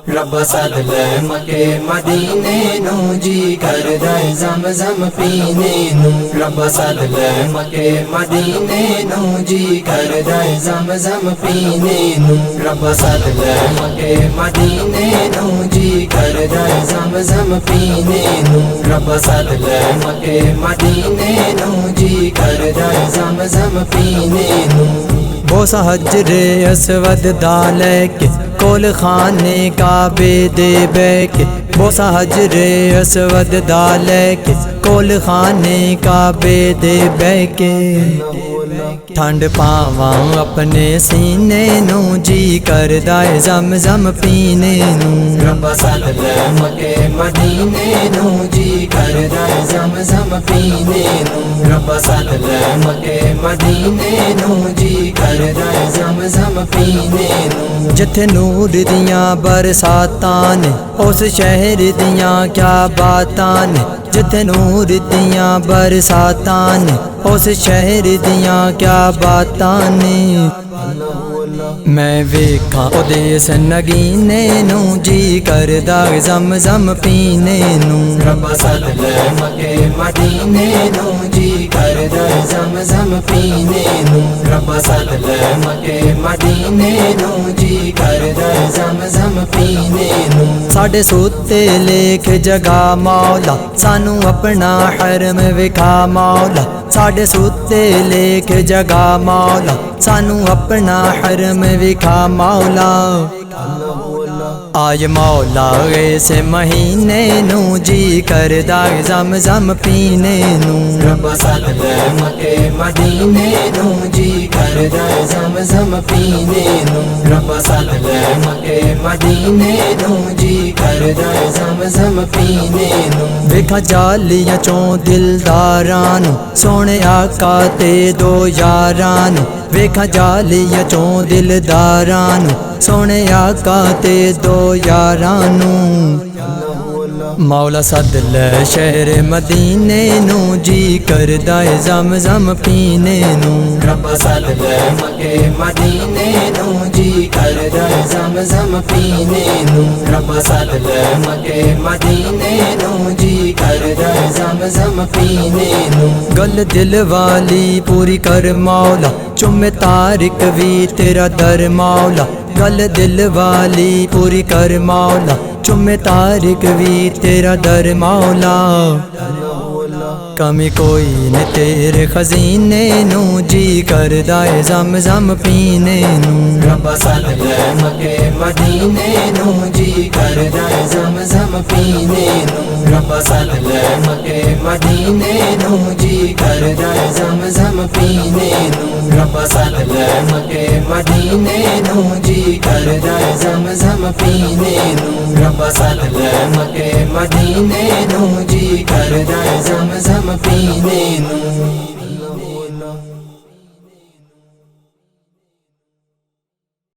رب سد لے مکے مدینے نو جی کردا ہے زمزم پینے نو رب سد لے مکے مدینے نو جی کردا ہے زمزم پینے نو رب سد لے مکے مدینے نو جی کردا ہے زمزم پینے نو رب سد لے مکے مدینے نو جی کردا ہے زمزم پینے نو بوسہ حجر اسود دالے کے کول خانے کعبے دے بے کے بوسہ حجر اسود دالے کے کول خانے کعبے دے بے کے ٹھنڈ پاواں اپنے سینے نو جی کردا ہے زمزم پینے نو رب سد لے مکے مدینے نو جی کردا ہے زمزم پینے نو رب سد لے مکے مدینے نو جی کردا ہے زمزم پینے نو جتھے نور دیاں برساتاں نے اس شہر دیاں کیا باتاں نے جتھے نور دیاں برساتاں نے اس شہر دیاں کیا باتاں نے میں ویکھاں اودے اس نگینے نو جی کردا زمزم پینے نو رب سد لے مکے مدینے نو جی کردا زمزم پینے نو رب سد لے مکے مدینے نو جی کردا زمزم پینے نو ساڈے سوتے لکھ جگا مولا سانو اپنا حرم وکھا مولا ساڈے سوتے لکھ جگا مولا سانو اپنا حرم وکھا مولا آج مولا اس مہینے نو جی کردا زمزم پینے نو رب سد لے مکے مدینے نو جی کردا زمزم پینے نو رب سد لے مکے مدینے نو جی کردا زمزم پینے نو ویکھا جالیاں چوں دلداراں نو سونے آقا تے دو یاراں نو ویکھا جالیاں چوں دلداراں نو سونے آقا تے دو یاراں نو مولا سد لے شہر مدینے نو جی کردا زمزم پینے نو رب سد لے مکے مدینے نو جی کردا زمزم پینے نو رب سد لے مکے مدینے نو جی کردا زمزم پینے نو گل دل والی پوری کر مولا چومے طارق وی تیرا در مولا گل دل والی پوری کر مولا چومے طارق وی تیرا در مولا کمی کوئی نہ تیرے خزینے نو جی کردا زمزم پینے نو رب سد لے مکے مدینے نو جی کردا زمزم پینے نو رب سد لے مکے مدینے نو جی کردا زمزم پینے نو رب سد لے مکے مدینے نو جی کردا زمزم پینے نو رب سد لے مکے مدینے نو جی کردا زمزم پینے نو